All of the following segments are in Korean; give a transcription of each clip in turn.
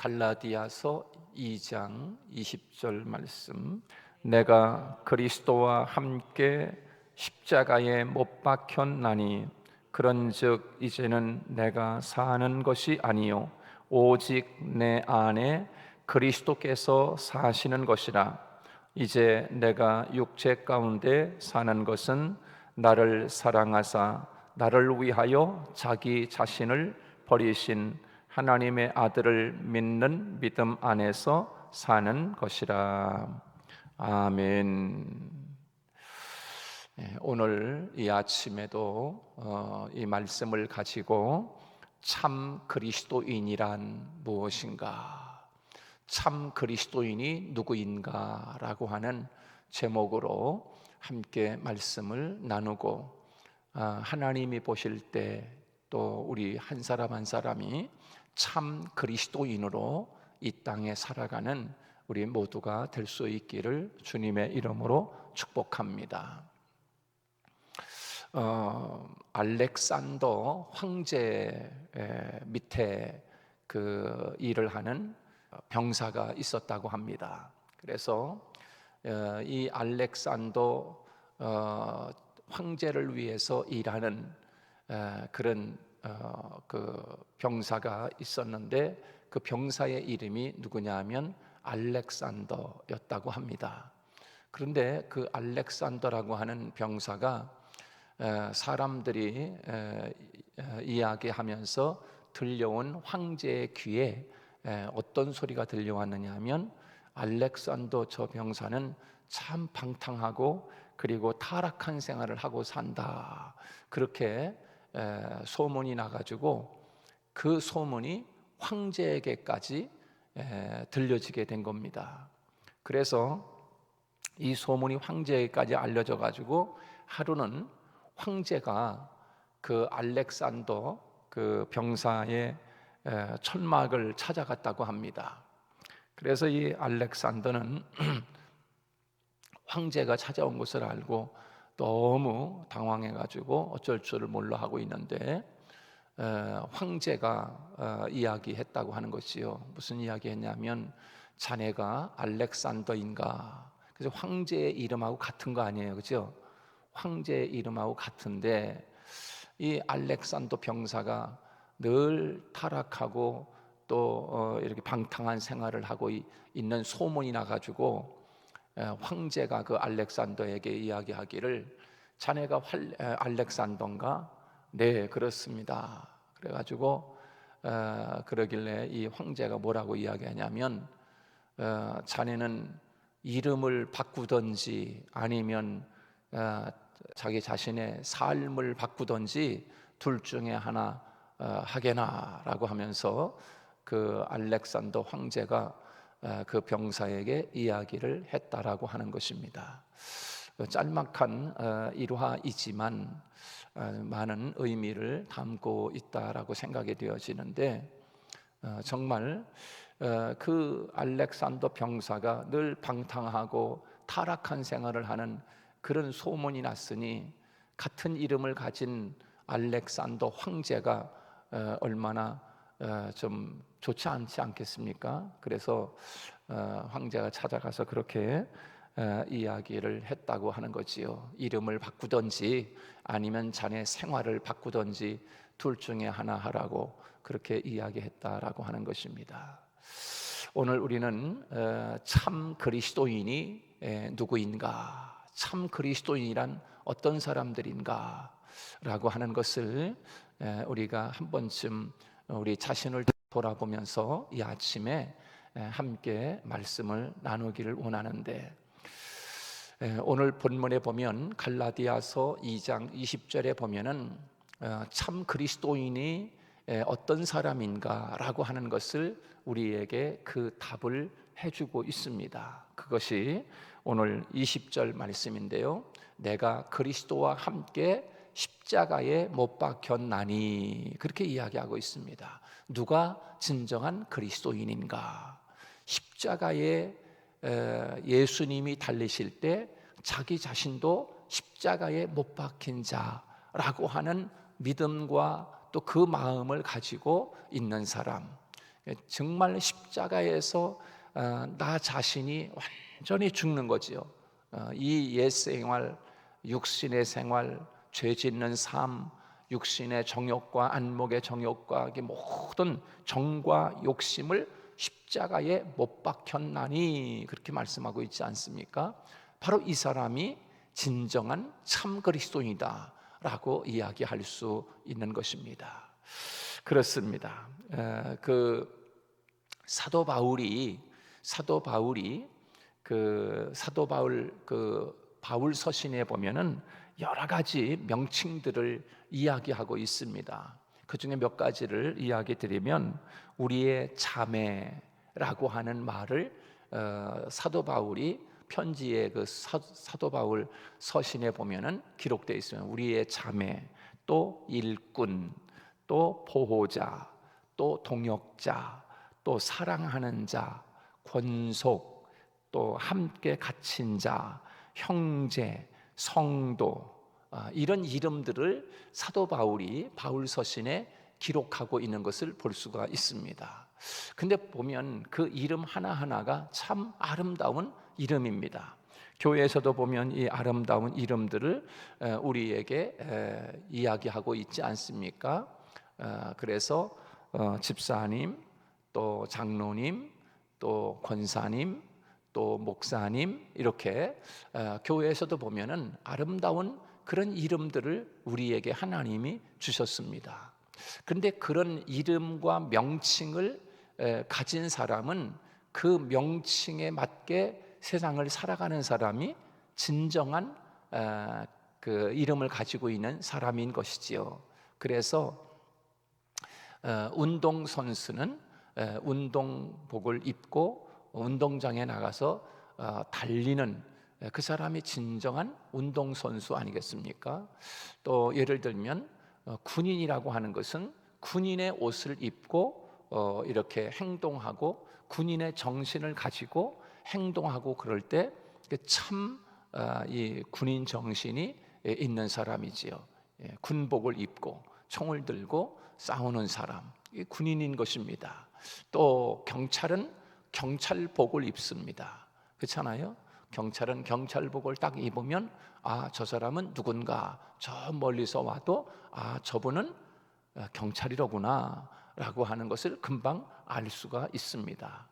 갈라디아서 2장 20절 말씀. 내가 그리스도와 함께 십자가에 못 박혔나니 그런즉 이제는 내가 사는 것이 아니요 오직 내 안에 그리스도께서 사시는 것이라. 이제 내가 육체 가운데 사는 것은 나를 사랑하사 나를 위하여 자기 자신을 버리신 하나님의 아들을 믿는 믿음 안에서 사는 것이라. 아멘. 오늘 이 아침에도 이 말씀을 가지고 참 그리스도인이란 무엇인가, 참 그리스도인이 누구인가 라고 하는 제목으로 함께 말씀을 나누고, 하나님이 보실 때 또 우리 한 사람 한 사람이 참 그리스도인으로 이 땅에 살아가는 우리 모두가 될 수 있기를 주님의 이름으로 축복합니다. 알렉산더 황제 밑에 그 일을 하는 병사가 있었다고 합니다. 그래서 이 알렉산더 황제를 위해서 일하는 그런 그 병사가 있었는데, 그 병사의 이름이 누구냐 하면 알렉산더였다고 합니다. 그런데 그 알렉산더라고 하는 병사가 사람들이 이야기하면서 들려온 황제의 귀에 어떤 소리가 들려왔느냐 하면, 알렉산더 저 병사는 참 방탕하고 그리고 타락한 생활을 하고 산다, 그렇게 소문이 나가지고 그 소문이 황제에게까지 들려지게 된 겁니다. 그래서 이 소문이 황제에게까지 알려져 가지고 하루는 황제가 그 알렉산더 그 병사의 천막을 찾아갔다고 합니다. 그래서 이 알렉산더는 황제가 찾아온 것을 알고 너무 당황해 가지고 어쩔 줄을 몰라 하고 있는데, 황제가 이야기했다고 하는 것이요. 무슨 이야기했냐면, 자네가 알렉산더인가? 그래서 황제의 이름하고 같은 거 아니에요, 그죠? 황제의 이름하고 같은데 이 알렉산더 병사가 늘 타락하고 또 이렇게 방탕한 생활을 하고 있는 소문이 나가지고 황제가 그 알렉산더에게 이야기하기를, 자네가 알렉산더인가? 네, 그렇습니다. 그래가지고 그러길래 이 황제가 뭐라고 이야기하냐면, 자네는 이름을 바꾸든지 아니면 자기 자신의 삶을 바꾸든지 둘 중에 하나 하게나 라고 하면서 그 알렉산더 황제가 그 병사에게 이야기를 했다라고 하는 것입니다. 짤막한 일화이지만 많은 의미를 담고 있다라고 생각이 되어지는데, 정말 그 알렉산더 병사가 늘 방탕하고 타락한 생활을 하는 그런 소문이 났으니, 같은 이름을 가진 알렉산더 황제가 얼마나 좀 좋지 않지 않겠습니까? 그래서 황제가 찾아가서 그렇게 이야기를 했다고 하는 거지요. 이름을 바꾸든지 아니면 자네 생활을 바꾸든지 둘 중에 하나 하라고 그렇게 이야기했다라고 하는 것입니다. 오늘 우리는 참 그리스도인이 누구인가, 참 그리스도인이란 어떤 사람들인가 라고 하는 것을 우리가 한 번쯤 우리 자신을 돌아보면서 이 아침에 함께 말씀을 나누기를 원하는데, 오늘 본문에 보면 갈라디아서 2장 20절에 보면은 참 그리스도인이 어떤 사람인가 라고 하는 것을 우리에게 그 답을 해주고 있습니다. 그것이 오늘 20절 말씀인데요, 내가 그리스도와 함께 십자가에 못 박혔나니, 그렇게 이야기하고 있습니다. 누가 진정한 그리스도인인가? 십자가에 예수님이 달리실 때 자기 자신도 십자가에 못 박힌 자라고 하는 믿음과 또 그 마음을 가지고 있는 사람, 정말 십자가에서 나 자신이 완전히 죽는 거지요. 이 옛생활, 육신의 생활, 죄 짓는 삶, 육신의 정욕과 안목의 정욕과 모든 정과 욕심을 십자가에 못 박혔나니, 그렇게 말씀하고 있지 않습니까? 바로 이 사람이 진정한 참 그리스도인이다 라고 이야기할 수 있는 것입니다. 그렇습니다. 그 사도 바울이 사도 바울 바울 서신에 보면은 여러 가지 명칭들을 이야기하고 있습니다. 그 중에 몇 가지를 이야기 드리면, 우리의 자매라고 하는 말을 사도 바울이 편지의 사도 바울 서신에 보면은 기록되어 있어요. 우리의 자매, 또 일꾼, 또 보호자, 또 동역자, 또 사랑하는 자, 권속, 또 함께 갇힌 자, 형제, 성도, 이런 이름들을 사도 바울이 바울 서신에 기록하고 있는 것을 볼 수가 있습니다. 근데 보면 그 이름 하나하나가 참 아름다운 이름입니다. 교회에서도 보면 이 아름다운 이름들을 우리에게 이야기하고 있지 않습니까? 그래서 집사님, 또 장로님, 또 권사님, 또 목사님, 이렇게 교회에서도 보면은 아름다운 그런 이름들을 우리에게 하나님이 주셨습니다. 그런데 그런 이름과 명칭을 가진 사람은 그 명칭에 맞게 세상을 살아가는 사람이 진정한 그 이름을 가지고 있는 사람인 것이지요. 그래서 운동선수는 운동복을 입고 운동장에 나가서 달리는 그 사람이 진정한 운동선수 아니겠습니까? 또 예를 들면 군인이라고 하는 것은 군인의 옷을 입고 이렇게 행동하고 군인의 정신을 가지고 행동하고 그럴 때 참 이 군인 정신이 있는 사람이지요. 군복을 입고 총을 들고 싸우는 사람, 이 군인인 것입니다. 또 경찰은 경찰복을 입습니다. 그렇잖아요? 경찰은 경찰복을 딱 입으면 저 사람은 누군가, 저 멀리서 와도 저분은 경찰이로구나 라고 하는 것을 금방 알 수가 있습니다.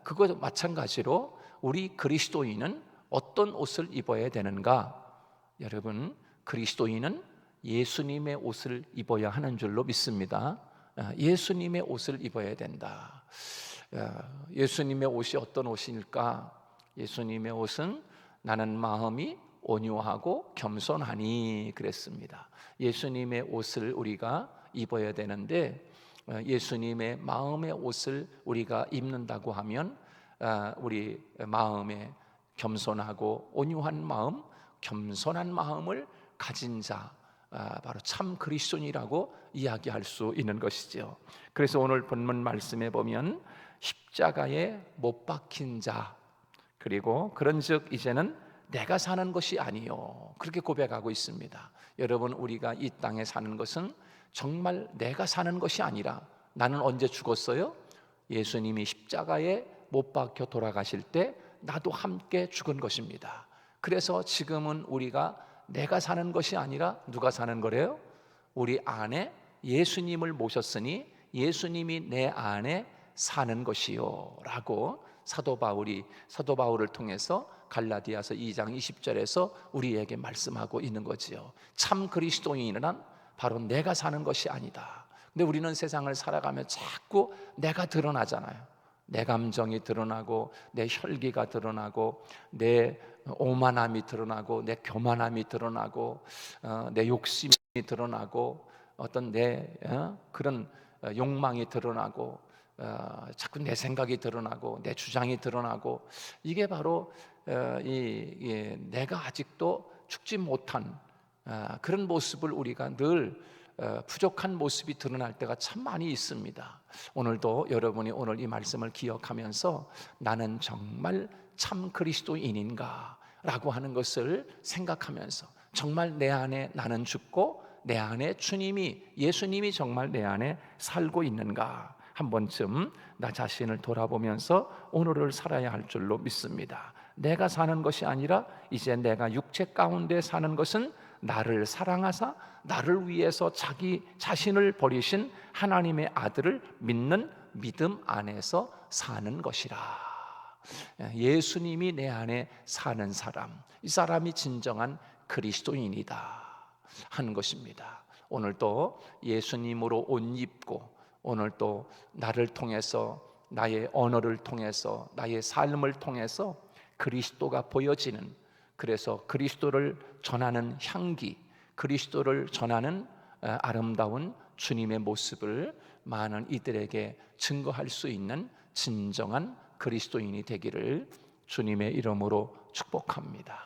그거 마찬가지로 우리 그리스도인은 어떤 옷을 입어야 되는가? 여러분, 그리스도인은 예수님의 옷을 입어야 하는 줄로 믿습니다. 예수님의 옷을 입어야 된다. 예수님의 옷이 어떤 옷일까? 예수님의 옷은 나는 마음이 온유하고 겸손하니 그랬습니다. 예수님의 옷을 우리가 입어야 되는데, 예수님의 마음의 옷을 우리가 입는다고 하면 우리 마음에 겸손하고 온유한 마음, 겸손한 마음을 가진 자, 바로 참 그리스도인이라고 이야기할 수 있는 것이죠. 그래서 오늘 본문 말씀에 보면 십자가에 못 박힌 자, 그리고 그런즉 이제는 내가 사는 것이 아니요, 그렇게 고백하고 있습니다. 여러분, 우리가 이 땅에 사는 것은 정말 내가 사는 것이 아니라, 나는 언제 죽었어요? 예수님이 십자가에 못 박혀 돌아가실 때 나도 함께 죽은 것입니다. 그래서 지금은 우리가 내가 사는 것이 아니라 누가 사는 거래요? 우리 안에 예수님을 모셨으니 예수님이 내 안에 사는 것이요 라고 사도 바울을 통해서 갈라디아서 2장 20절에서 우리에게 말씀하고 있는 거지요. 참 그리스도인은 바로 내가 사는 것이 아니다. 근데 우리는 세상을 살아가며 자꾸 내가 드러나잖아요. 내 감정이 드러나고, 내 혈기가 드러나고, 내 오만함이 드러나고, 내 교만함이 드러나고, 내 욕심이 드러나고, 어떤 내 그런 욕망이 드러나고, 자꾸 내 생각이 드러나고, 내 주장이 드러나고, 이게 바로 내가 아직도 죽지 못한 그런 모습을 우리가 늘 부족한 모습이 드러날 때가 참 많이 있습니다. 오늘도 여러분이 오늘 이 말씀을 기억하면서 나는 정말 참 그리스도인인가 라고 하는 것을 생각하면서, 정말 내 안에 나는 죽고 내 안에 예수님이 정말 내 안에 살고 있는가, 한 번쯤 나 자신을 돌아보면서 오늘을 살아야 할 줄로 믿습니다. 내가 사는 것이 아니라 이제 내가 육체 가운데 사는 것은 나를 사랑하사 나를 위해서 자기 자신을 버리신 하나님의 아들을 믿는 믿음 안에서 사는 것이라. 예수님이 내 안에 사는 사람, 이 사람이 진정한 그리스도인이다 하는 것입니다. 오늘도 예수님으로 옷 입고, 오늘도 나를 통해서, 나의 언어를 통해서, 나의 삶을 통해서 그리스도가 보여지는, 그래서 그리스도를 전하는 향기, 그리스도를 전하는 아름다운 주님의 모습을 많은 이들에게 증거할 수 있는 진정한 그리스도인이 되기를 주님의 이름으로 축복합니다.